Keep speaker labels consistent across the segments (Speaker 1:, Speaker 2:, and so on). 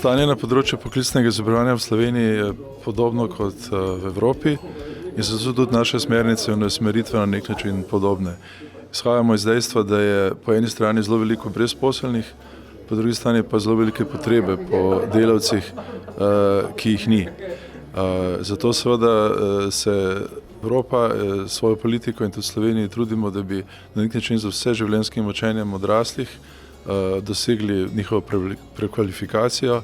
Speaker 1: Stanje na področju poklicnega izobraževanja v Sloveniji je podobno kot v Evropi in zato tudi naše smernice in usmeritve na nek način podobne. Izhajamo iz dejstva, da je po eni strani zelo veliko brezposelnih, po drugi strani pa zelo velike potrebe po delavcih, ki jih ni. Zato seveda se Evropa svojo politiko in tudi Sloveniji trudimo, da bi na nek način z vseživljenjskim učenjem odraslih dosegli njihovo prekvalifikacijo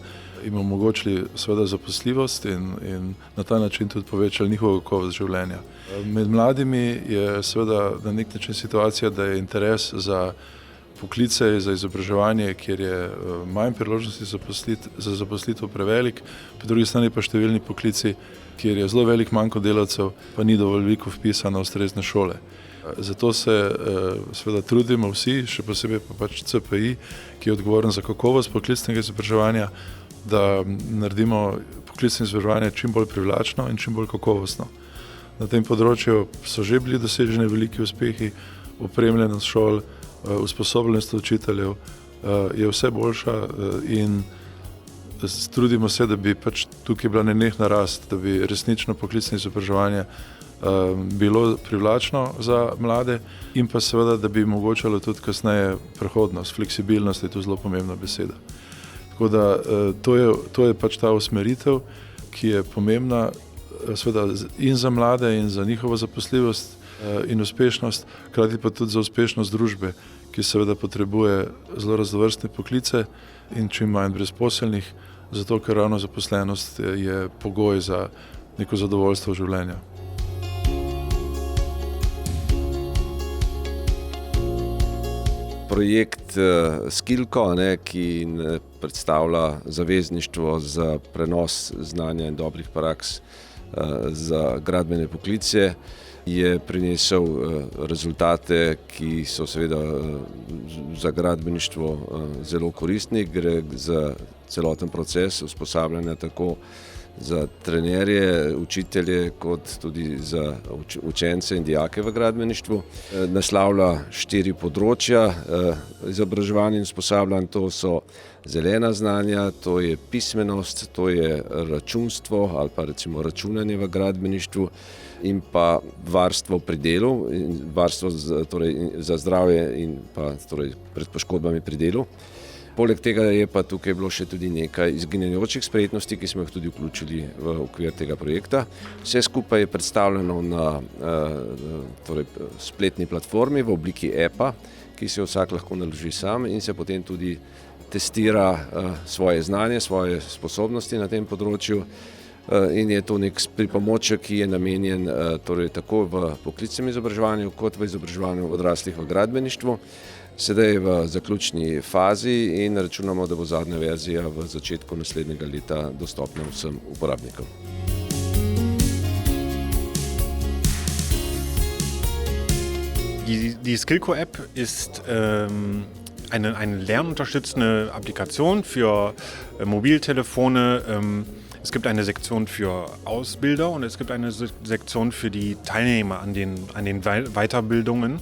Speaker 1: in omogočili seveda zaposljivost in na ta način tudi povečali njihovo kakovost življenja. Med mladimi je seveda na nek način situacija, da je interes za poklice, za izobraževanje, kjer je manj priložnosti za zaposlitev prevelik, po drugi strani pa številni poklici, kjer je zelo velik manko delavcev, pa ni dovolj veliko vpisa na ustrezne šole. Zato se seveda trudimo vsi, še posebej pa pač CPI, ki je odgovoren za kakovost poklicnega izobraževanja, da naredimo poklicno izobraževanje čim bolj privlačno in čim bolj kakovostno. Na tem področju so že bili doseženi veliki uspehi, opremljenost šol, usposobljenost učiteljev je vse boljša in trudimo se, da bi pač tukaj bila nenehna rast, da bi resnično poklicno izobraževanje bilo privlačno za mlade in pa seveda, da bi omogočalo tudi kasneje prehodnost, fleksibilnost je tu zelo pomembna beseda. Tako da to je pač ta usmeritev, ki je pomembna seveda in za mlade in za njihovo zaposljivost in uspešnost, hkrati pa tudi za uspešnost družbe, ki seveda potrebuje zelo raznovrstne poklice in čim manj brezposelnih, zato ker ravno zaposlenost je pogoj za neko zadovoljstvo življenja.
Speaker 2: Projekt Skillco, ki predstavlja zavezništvo za prenos znanja in dobrih praks za gradbene poklice, je prinesel rezultate, ki so seveda za gradbeništvo zelo koristni. Gre za celoten proces usposabljanja tako za trenerje, učitelje, kot tudi za učence in dijake v gradbeništvu. Naslavlja 4 področja izobraževanja in usposabljanja, to so zelena znanja, to je pismenost, to je računstvo ali pa recimo računanje v gradbeništvu in pa varstvo pri delu, varstvo za zdravje in pa pred poškodbami pri delu. Poleg tega je pa tukaj bilo še tudi nekaj izginjajočih spretnosti, ki smo jih tudi vključili v okvir tega projekta. Vse skupaj je predstavljeno na spletni platformi v obliki appa, ki se vsak lahko naloži sam in se potem tudi testira svoje znanje, svoje sposobnosti na tem področju. In je to nek pripomoček, ki je namenjen tako v poklicnem izobraževanju kot v izobraževanju odraslih v gradbeništvu. Sedaj je v zaključni fazi in računamo, da bo zadnja verzija v začetku naslednjega leta dostopna vsem uporabnikom.
Speaker 3: Die Skillco-App ist eine lernunterstützende Applikation für Mobiltelefone. Es gibt eine Sektion für Ausbilder und es gibt eine Sektion für die Teilnehmer an den Weiterbildungen.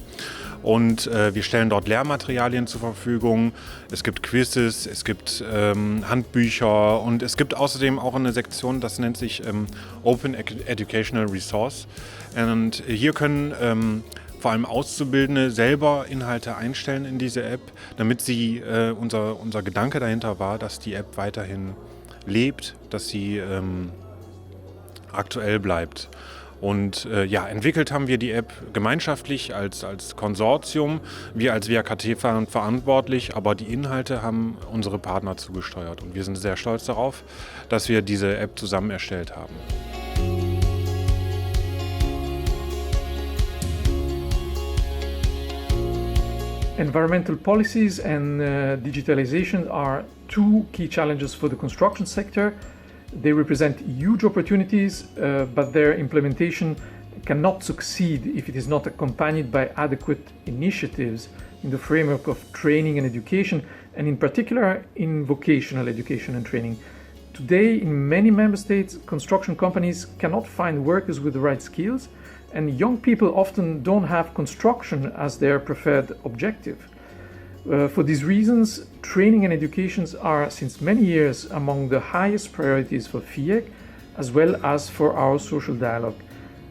Speaker 3: Und wir stellen dort Lehrmaterialien zur Verfügung. Es gibt Quizzes, es gibt Handbücher und es gibt außerdem auch eine Sektion, das nennt sich Open Educational Resource. Und hier können vor allem Auszubildende selber Inhalte einstellen in diese App, damit sie, unser Gedanke dahinter war, dass die App weiterhin lebt, dass sie aktuell bleibt. Und entwickelt haben wir die App gemeinschaftlich als Konsortium, wir als WAKT verantwortlich, aber die Inhalte haben unsere Partner zugesteuert. Und wir sind sehr stolz darauf, dass wir diese App zusammen erstellt haben.
Speaker 4: Environmental policies and digitalization are 2 key challenges for the construction sector. They represent huge opportunities, but their implementation cannot succeed if it is not accompanied by adequate initiatives in the framework of training and education, and in particular in vocational education and training. Today, in many member states, construction companies cannot find workers with the right skills, and young people often don't have construction as their preferred objective. For these reasons, training and educations are since many years among the highest priorities for FIEC, as well as for our social dialogue.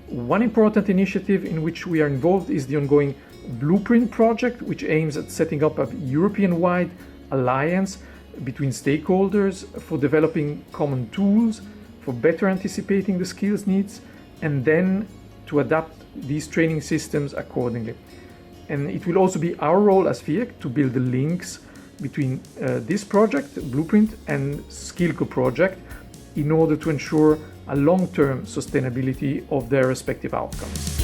Speaker 4: One important initiative in which we are involved is the ongoing Blueprint project, which aims at setting up a European-wide alliance between stakeholders for developing common tools, for better anticipating the skills needs, and then to adapt these training systems accordingly. And it will also be our role as FIEC to build the links between this project, Blueprint, and Skillco project in order to ensure a long-term sustainability of their respective outcomes.